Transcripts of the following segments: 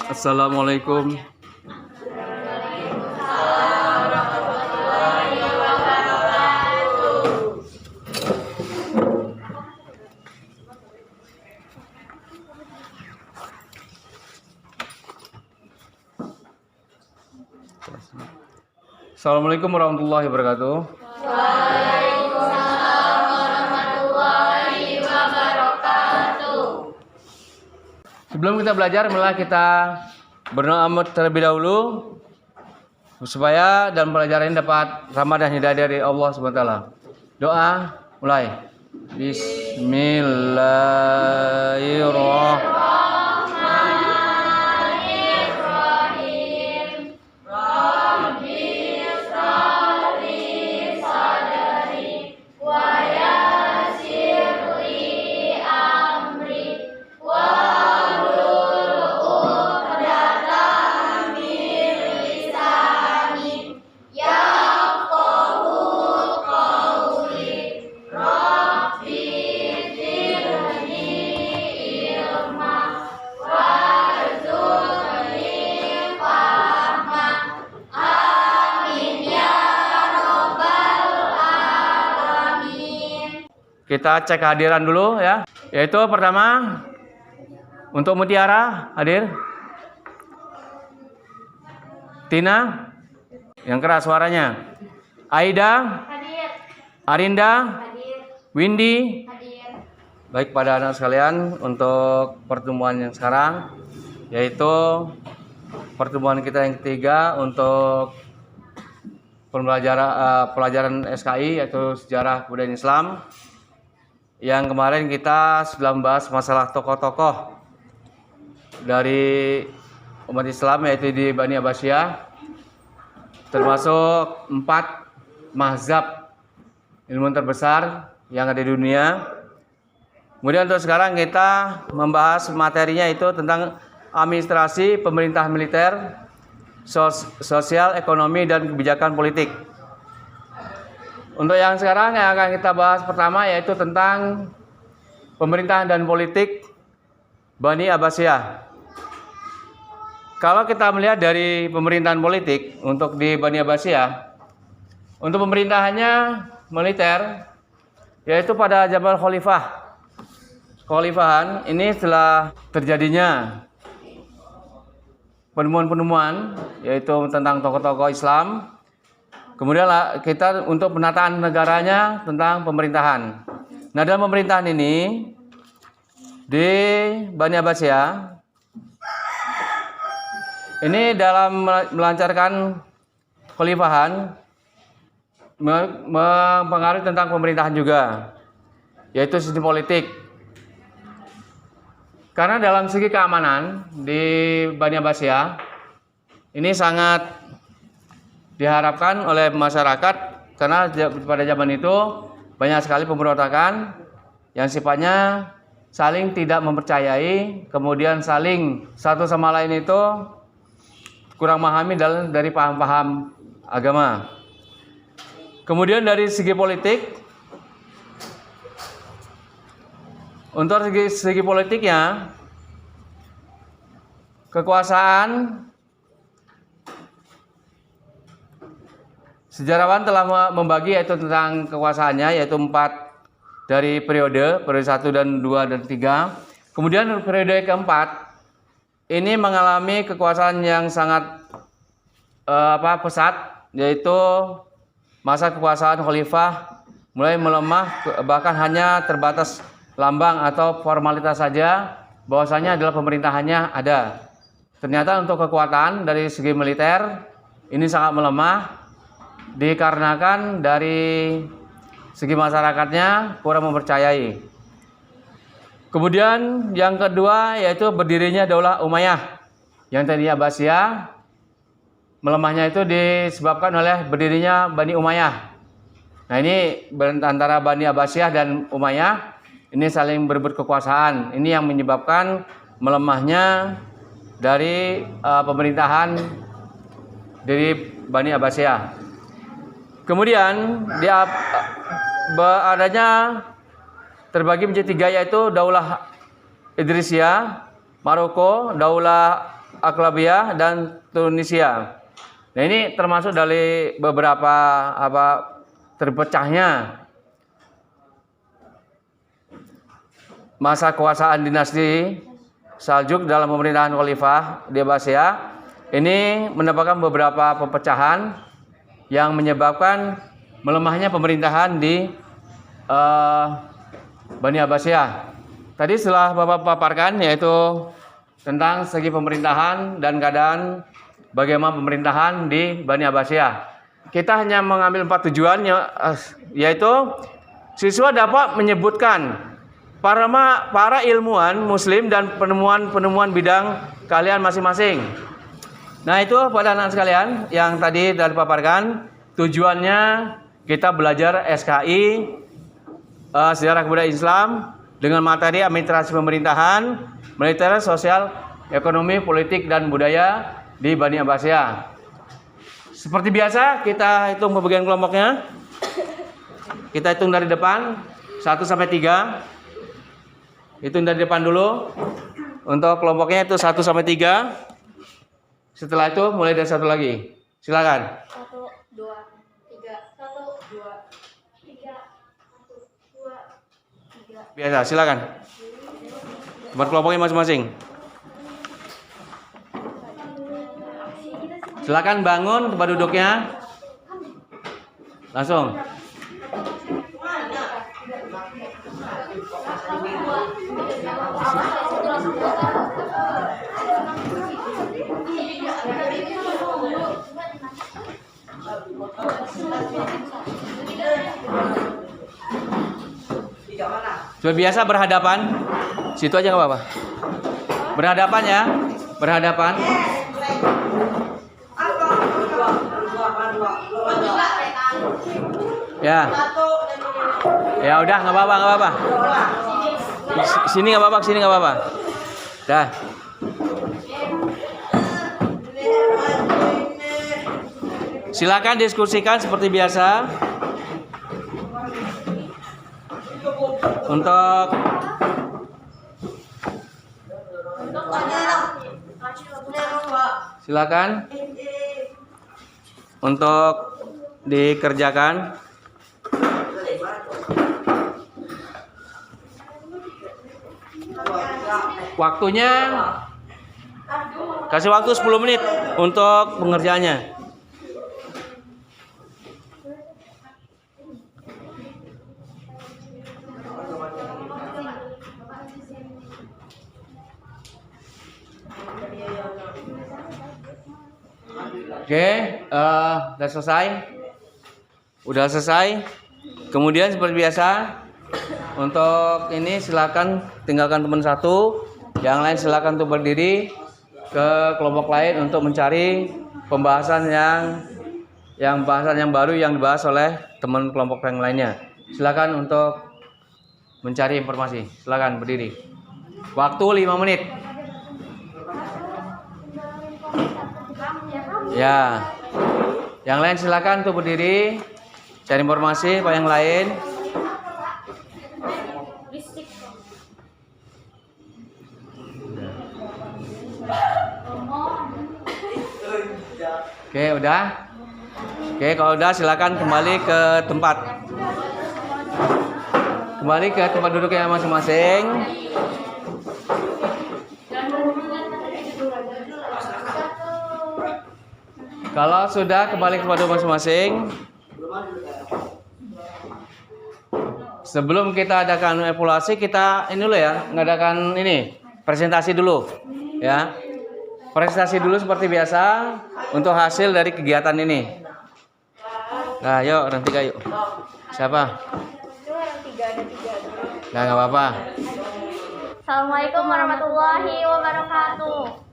Assalamualaikum. Assalamualaikum warahmatullahi wabarakatuh. Waalaikumsalam warahmatullahi wabarakatuh. Sebelum kita belajar, malah kita berdoa terlebih dahulu supaya dalam pelajaran ini dapat rahmat dan hidayah dari Allah SWT. Doa mulai. Bismillahirrahmanirrahim. Kita cek kehadiran dulu ya. Yaitu pertama untuk Mutiara hadir. Tina yang keras suaranya. Aida, Hadir. Arinda, Hadir. Windy. Hadir. Baik pada anak sekalian, untuk pertemuan yang sekarang yaitu pertemuan kita yang ketiga untuk pelajaran SKI yaitu Sejarah Kebudayaan Islam. Yang kemarin kita sudah membahas masalah tokoh-tokoh dari umat Islam yaitu di Bani Abbasiyah, termasuk 4 mazhab ilmu terbesar yang ada di dunia. Kemudian untuk sekarang kita membahas materinya itu tentang administrasi, pemerintah militer, sosial, ekonomi, dan kebijakan politik. Untuk yang sekarang yang akan kita bahas pertama yaitu tentang pemerintahan dan politik Bani Abbasiyah. Kalau kita melihat dari pemerintahan politik untuk di Bani Abbasiyah, untuk pemerintahannya militer yaitu pada zaman Khalifahan ini setelah terjadinya penemuan-penemuan yaitu tentang tokoh-tokoh Islam. Kemudian kita untuk penataan negaranya tentang pemerintahan. Nah, dalam pemerintahan ini di Bani Abbasiyah ini dalam melancarkan khalifahan mempengaruhi tentang pemerintahan juga, yaitu sistem politik. Karena dalam segi keamanan di Bani Abbasiyah ini sangat diharapkan oleh masyarakat, karena pada zaman itu banyak sekali pemberontakan yang sifatnya saling tidak mempercayai, kemudian saling satu sama lain itu kurang memahami dari paham-paham agama. Kemudian dari segi politik, untuk segi politiknya kekuasaan, sejarawan telah membagi yaitu tentang kekuasaannya yaitu 4 dari periode 1 dan 2 dan 3. Kemudian periode keempat ini mengalami kekuasaan yang sangat pesat, yaitu masa kekuasaan khalifah mulai melemah, bahkan hanya terbatas lambang atau formalitas saja bahwasanya adalah pemerintahannya ada. Ternyata untuk kekuatan dari segi militer ini sangat melemah, dikarenakan dari segi masyarakatnya kurang mempercayai. Kemudian yang kedua yaitu berdirinya Daulah Umayyah yang tadinya Abbasiyah. Melemahnya itu disebabkan oleh berdirinya Bani Umayyah. Nah, ini antara Bani Abbasiyah dan Umayyah ini saling berebut kekuasaan. Ini yang menyebabkan melemahnya dari pemerintahan dari Bani Abbasiyah. Kemudian dia adanya terbagi menjadi 3 yaitu Daulah Idrisiyah, Maroko, Daulah Aklabiyah dan Tunisia. Nah, ini termasuk dari beberapa terpecahnya masa kekuasaan dinasti Saljuk dalam pemerintahan Khalifah di Abbasiyah. Ini mendapatkan beberapa pepecahan yang menyebabkan melemahnya pemerintahan di Bani Abbasiyah. Tadi setelah Bapak paparkan yaitu tentang segi pemerintahan dan keadaan bagaimana pemerintahan di Bani Abbasiyah. Kita hanya mengambil 4 tujuan, yaitu siswa dapat menyebutkan para ilmuwan muslim dan penemuan-penemuan bidang kalian masing-masing. Nah, itu pada anak sekalian yang tadi dari paparkan, tujuannya kita belajar SKI, sejarah kebudayaan Islam, dengan materi administrasi pemerintahan, militer, sosial, ekonomi, politik, dan budaya di Bani Abbasiyah. Seperti biasa, kita hitung pembagian kelompoknya. Kita hitung dari depan 1 sampai 3. Hitung dari depan dulu. Untuk kelompoknya itu 1 sampai 3. Setelah itu mulai dari 1 lagi. Silakan. 1, 2, 3. 1, 2, 3. 1, 2, 3. Biasa, silakan. Buat kelompoknya masing-masing. Silakan bangun tempat duduknya. Langsung. Seperti biasa berhadapan. Situ aja nggak apa-apa. Berhadapan ya, berhadapan. Ya. Ya udah nggak apa-apa, nggak apa-apa. Sini nggak apa-apa, sini nggak apa-apa. Dah. Silakan diskusikan seperti biasa. Untuk silakan untuk dikerjakan. Waktunya kasih waktu 10 menit untuk pengerjaannya. Oke, udah selesai. Udah selesai. Kemudian seperti biasa, untuk ini silakan tinggalkan teman satu, yang lain silakan untuk berdiri ke kelompok lain untuk mencari pembahasan yang baru yang dibahas oleh teman kelompok yang lainnya. Silakan untuk mencari informasi. Silakan berdiri. Waktu 5 menit. Ya, yang lain silakan untuk berdiri, cari informasi. Pak yang lain. Oke, udah. Oke, kalau udah silakan kembali ke tempat. Kembali ke tempat duduknya masing-masing. Kalau sudah kembali ke tempat duduk masing-masing, sebelum kita adakan evaluasi, kita ini dulu ya, ngadakan ini presentasi dulu, ya. Presentasi dulu seperti biasa untuk hasil dari kegiatan ini. Nah, yuk orang 3 yuk. Siapa? Nah, nggak apa-apa. Assalamualaikum warahmatullahi wabarakatuh.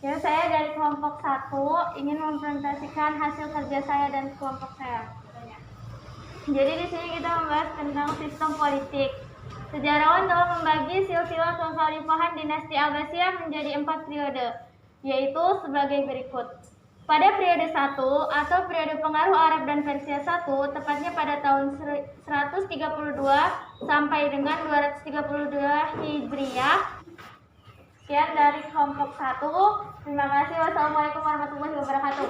Ya, saya dari kelompok 1 ingin mempresentasikan hasil kerja saya dan kelompok saya. Jadi di sini kita membahas tentang sistem politik. Sejarawan telah membagi silsilah kekhalifahan dinasti Abbasiyah menjadi 4 periode, yaitu sebagai berikut. Pada periode 1 atau periode pengaruh Arab dan Persia 1, tepatnya pada tahun 132 sampai dengan 232 Hijriah. Sekian dari kelompok 1. Terima kasih. Wassalamualaikum warahmatullahi wabarakatuh.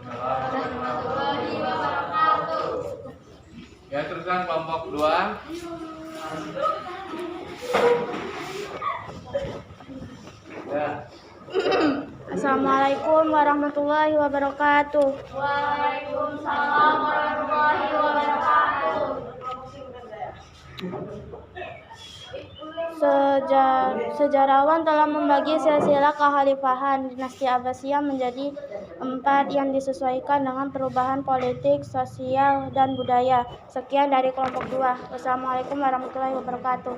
Warahmatullahi wabarakatuh. Ya, teruskan kelompok 2. Ya. Assalamualaikum warahmatullahi wabarakatuh. Waalaikumsalam warahmatullahi wabarakatuh. Sejarawan telah membagi silsilah kekhalifahan dinasti Abbasiyah menjadi 4 yang disesuaikan dengan perubahan politik, sosial, dan budaya. Sekian dari kelompok 2. Wassalamualaikum warahmatullahi wabarakatuh.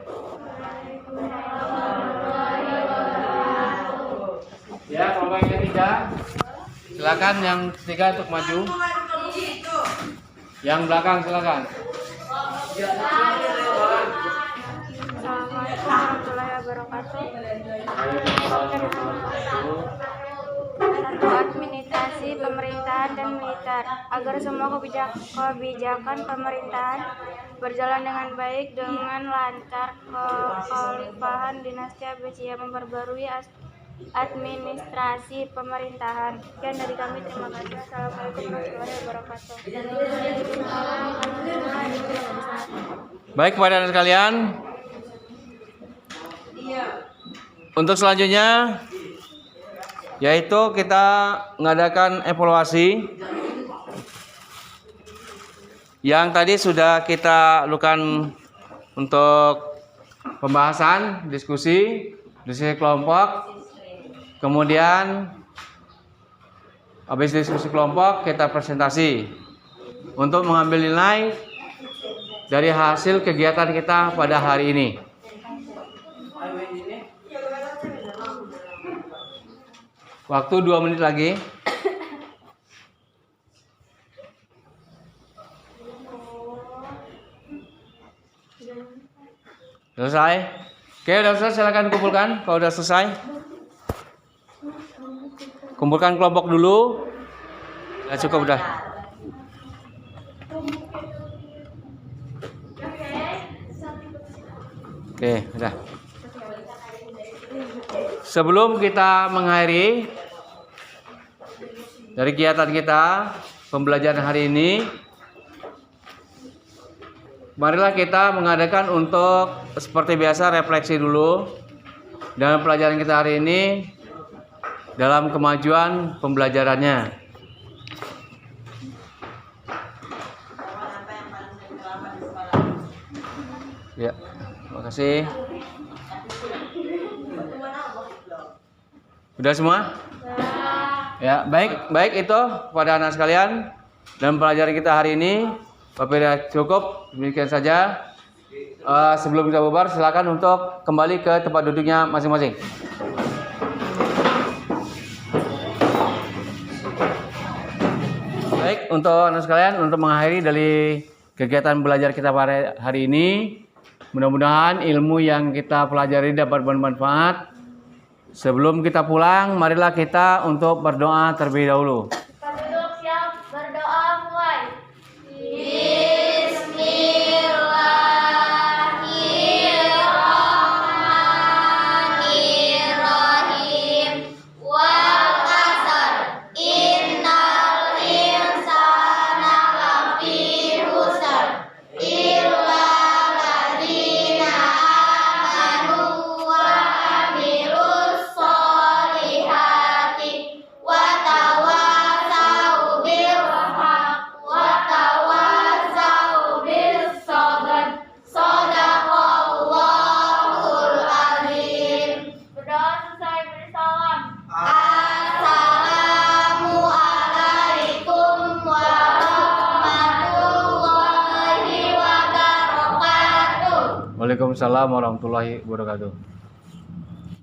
Ya, kelompok yang ketiga. Silakan yang ketiga untuk maju. Yang belakang silakan. Assalamualaikum warahmatullahi wabarakatuh. Satu, administrasi, pemerintahan, dan militer. Agar semua kebijakan pemerintahan berjalan dengan baik dengan lancar, kekhalifahan dinasti Abbasiyah memperbarui administrasi pemerintahan. Sekian dari kami, terima kasih. Assalamualaikum warahmatullahi wabarakatuh. Baik, kepada anak sekalian. Untuk selanjutnya yaitu kita mengadakan evaluasi yang tadi sudah kita lakukan untuk pembahasan, diskusi kelompok. Kemudian habis diskusi kelompok kita presentasi untuk mengambil nilai dari hasil kegiatan kita pada hari ini. Waktu 2 menit lagi. Selesai? Oke, udah selesai, silakan kumpulkan. Kalau udah selesai, kumpulkan kelompok dulu. Udah cukup udah. Oke, udah. Sebelum kita mengakhiri dari kegiatan kita pembelajaran hari ini, marilah kita mengadakan untuk seperti biasa refleksi dulu dalam pelajaran kita hari ini dalam kemajuan pembelajarannya. Ya, terima kasih. Udah semua? Ya, baik itu pada anak sekalian dalam pelajaran kita hari ini. Apabila cukup, demikian saja. Sebelum kita bubar, silakan untuk kembali ke tempat duduknya masing-masing. Baik, untuk anak sekalian, untuk mengakhiri dari kegiatan belajar kita pada hari ini, mudah-mudahan ilmu yang kita pelajari dapat bermanfaat. Sebelum kita pulang, marilah kita untuk berdoa terlebih dahulu. Penduduk siap, berdoa mulai. Bismillahirrahmanirrahim. Wal asr. Innal insana lafi khusr. Illa ladzina amanu wa amilus solihati wa tawasau bil haq wa tawasau bis sabr. Shadaqallahul azim. Berdoa selesai, beri salam. Assalamualaikum warahmatullahi wabarakatuh. Waalaikumsalam warahmatullahi wabarakatuh.